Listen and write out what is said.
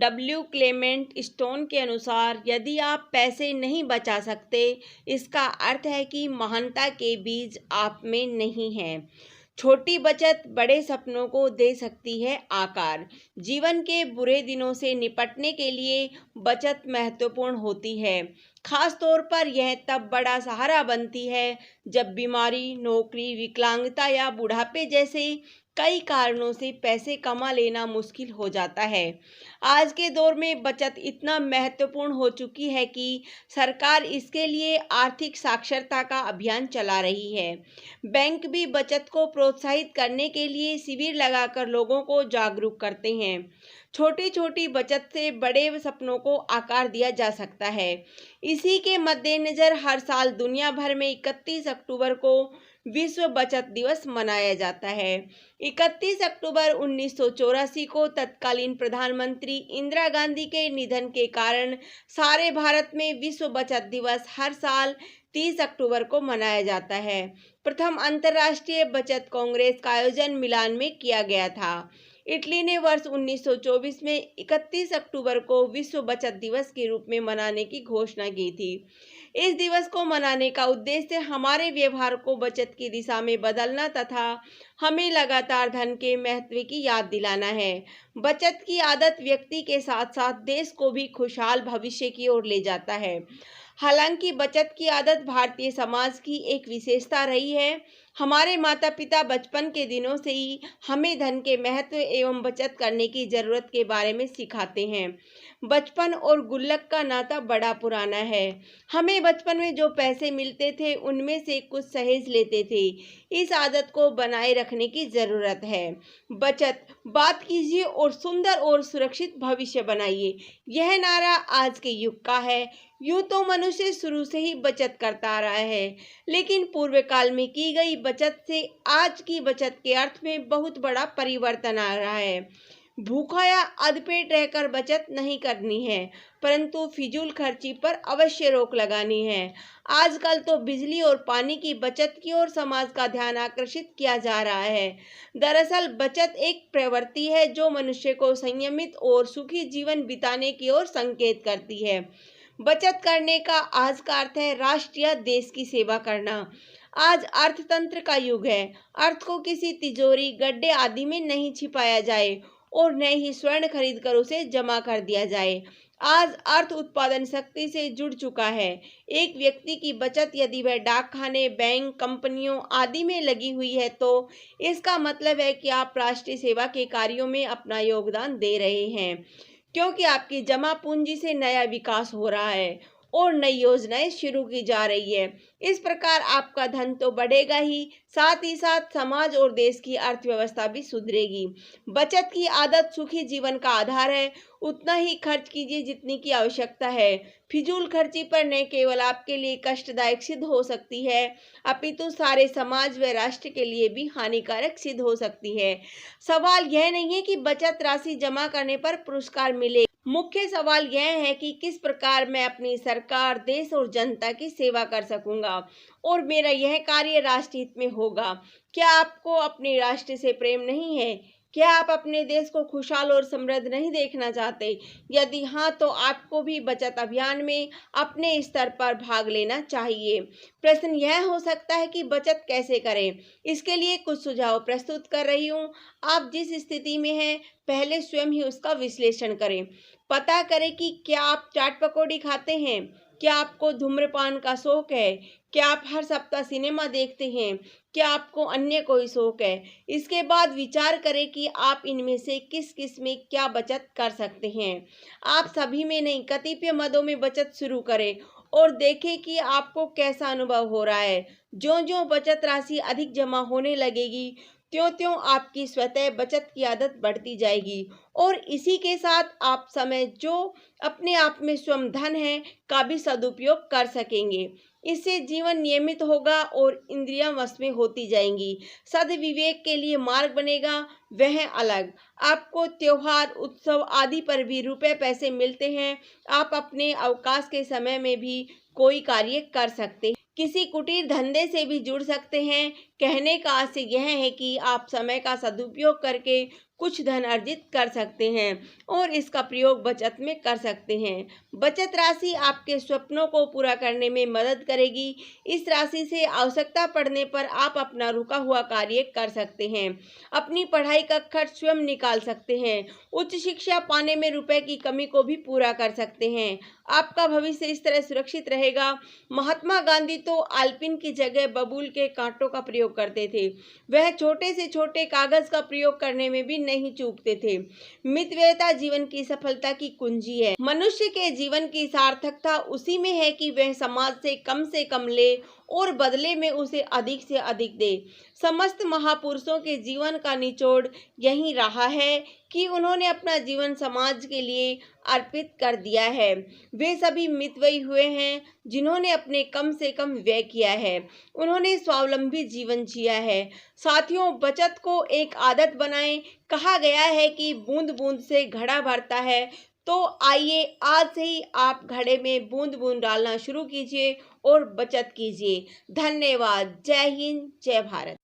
W Clement stone के अनुसार यदि आप पैसे नहीं बचा सकते, इसका अर्थ है कि महानता के बीज आप में नहीं हैं। छोटी बचत बड़े सपनों को दे सकती है आकार। जीवन के बुरे दिनों से निपटने के लिए बचत महत्वपूर्ण होती है। खास तौर पर यह तब बड़ा सहारा बनती है जब बीमारी, नौकरी, विकलांगता या बुढ़ापे जैसे कई कारणों से पैसे कमा लेना मुश्किल हो जाता है। आज के दौर में बचत इतना महत्वपूर्ण हो चुकी है कि सरकार इसके लिए आर्थिक साक्षरता का अभियान चला रही है। बैंक भी बचत को प्रोत्साहित करने के लिए शिविर लगाकर लोगों को जागरूक करते हैं। छोटी छोटी बचत से बड़े सपनों को आकार दिया जा सकता है। इसी के मद्देनजर हर साल दुनिया भर में 31 अक्टूबर को विश्व बचत दिवस मनाया जाता है। 31 अक्टूबर 1984 को तत्कालीन प्रधानमंत्री इंदिरा गांधी के निधन के कारण सारे भारत में विश्व बचत दिवस हर साल 30 अक्टूबर को मनाया जाता है। प्रथम अंतर्राष्ट्रीय बचत कांग्रेस का आयोजन मिलान में किया गया था। इटली ने वर्ष 1924 में 31 अक्टूबर को विश्व बचत दिवस के रूप में मनाने की घोषणा की थी। इस दिवस को मनाने का उद्देश्य हमारे व्यवहार को बचत की दिशा में बदलना तथा हमें लगातार धन के महत्व की याद दिलाना है। बचत की आदत व्यक्ति के साथ साथ देश को भी खुशहाल भविष्य की ओर ले जाता है। हालांकि बचत की आदत भारतीय समाज की एक विशेषता रही है। हमारे माता पिता बचपन के दिनों से ही हमें धन के महत्व एवं बचत करने की जरूरत के बारे में सिखाते हैं। बचपन और गुल्लक का नाता बड़ा पुराना है। हमें बचपन में जो पैसे मिलते थे उनमें से कुछ सहेज लेते थे। इस आदत को बनाए रखने की जरूरत है। बचत बात कीजिए और सुंदर और सुरक्षित भविष्य बनाइए, यह नारा आज के युग का है। यूं तो मनुष्य शुरू से ही बचत करता आ रहा है, लेकिन पूर्व काल में की गई बचत से आज की बचत के अर्थ में बहुत बड़ा परिवर्तन आ रहा है। भूखा या अधपेट रहकर बचत नहीं करनी है, परंतु फिजूल खर्ची पर अवश्य रोक लगानी है। आजकल तो बिजली और पानी की बचत की ओर समाज का ध्यान आकर्षित किया जा रहा है। दरअसल बचत एक प्रवृत्ति है जो मनुष्य को संयमित और सुखी जीवन बिताने की ओर संकेत करती है। बचत करने का आज का अर्थ है राष्ट्र या देश की सेवा करना। आज अर्थतंत्र का युग है। अर्थ को किसी तिजोरी, गड्ढे आदि में नहीं छिपाया जाए और न ही स्वर्ण खरीद कर उसे जमा कर दिया जाए। आज अर्थ उत्पादन शक्ति से जुड़ चुका है। एक व्यक्ति की बचत यदि वह डाकखाने, बैंक, कंपनियों आदि में लगी हुई है तो इसका मतलब है कि आप राष्ट्रीय सेवा के कार्यों में अपना योगदान दे रहे हैं, क्योंकि आपकी जमा पूंजी से नया विकास हो रहा है और नई योजनाएं शुरू की जा रही है। इस प्रकार आपका धन तो बढ़ेगा ही साथ समाज और देश की अर्थव्यवस्था भी सुधरेगी। बचत की आदत सुखी जीवन का आधार है। उतना ही खर्च कीजिए जितनी की आवश्यकता है। फिजूल खर्ची पर न केवल आपके लिए कष्टदायक सिद्ध हो सकती है, अपितु सारे समाज व राष्ट्र के लिए भी हानिकारक सिद्ध हो सकती है। सवाल यह नहीं है कि बचत राशि जमा करने पर पुरस्कार मिले। मुख्य सवाल यह है कि किस प्रकार मैं अपनी सरकार, देश और जनता की सेवा कर सकूंगा और मेरा यह कार्य राष्ट्र हित में होगा। क्या आपको अपने राष्ट्र से प्रेम नहीं है? क्या आप अपने देश को खुशहाल और समृद्ध नहीं देखना चाहते? यदि हाँ, तो आपको भी बचत अभियान में अपने स्तर पर भाग लेना चाहिए। प्रश्न यह हो सकता है कि बचत कैसे करें? इसके लिए कुछ सुझाव प्रस्तुत कर रही हूँ। आप जिस स्थिति में हैं, पहले स्वयं ही उसका विश्लेषण करें। पता करें कि क्या आप चाट पकौड़ी खाते हैं? क्या आपको धूम्रपान का शौक है? क्या आप हर सप्ताह सिनेमा देखते हैं? क्या आपको अन्य कोई शौक है? इसके बाद विचार करें कि आप इनमें से किस किस में क्या बचत कर सकते हैं। आप सभी में नहीं, कतिपय मदों में बचत शुरू करें और देखें कि आपको कैसा अनुभव हो रहा है। ज्यों-ज्यों बचत राशि अधिक जमा होने लगेगी, त्यों-त्यों आपकी स्वतः बचत की आदत बढ़ती जाएगी और इसी के साथ आप समय जो अपने आप में स्वयं धन है का भी सदुपयोग कर सकेंगे। इससे जीवन नियमित होगा और इंद्रियां वश में होती जाएंगी। सद्विवेक के लिए मार्ग बनेगा, वह अलग। आपको त्योहार, उत्सव आदि पर भी रुपए पैसे मिलते हैं। आप अपने अवकाश के समय में भी कोई कार्य कर सकते हैं, किसी कुटीर धंधे से भी जुड़ सकते हैं। कहने का आशय यह है कि आप समय का सदुपयोग करके कुछ धन अर्जित कर सकते हैं और इसका प्रयोग बचत में कर सकते हैं। बचत राशि आपके सपनों को पूरा करने में मदद करेगी। इस राशि से आवश्यकता पड़ने पर आप अपना रुका हुआ कार्य कर सकते हैं। अपनी पढ़ाई का खर्च स्वयं निकाल सकते हैं। उच्च शिक्षा पाने में रुपए की कमी को भी पूरा कर सकते हैं। आपका भविष्य इस तरह सुरक्षित रहेगा। महात्मा गांधी तो आलपिन की जगह बबूल के कांटों का प्रयोग करते थे। वह छोटे से छोटे कागज का प्रयोग करने में भी नहीं चूकते थे। मितव्ययिता जीवन की सफलता की कुंजी है। मनुष्य के जीवन की सार्थकता उसी में है कि वह समाज से कम ले और बदले में उसे अधिक से अधिक दे। समस्त महापुरुषों के जीवन का निचोड़ यही रहा है कि उन्होंने अपना जीवन समाज के लिए अर्पित कर दिया है। वे सभी मितव्ययी हुए हैं जिन्होंने अपने कम से कम व्यय किया है। उन्होंने स्वावलंबी जीवन जिया है। साथियों, बचत को एक आदत बनाएं। कहा गया है कि बूंद बूंद से घड़ा भरता है। तो आइए आज से ही आप घड़े में बूंद बूंद डालना शुरू कीजिए और बचत कीजिए। धन्यवाद। जय हिंद, जय भारत।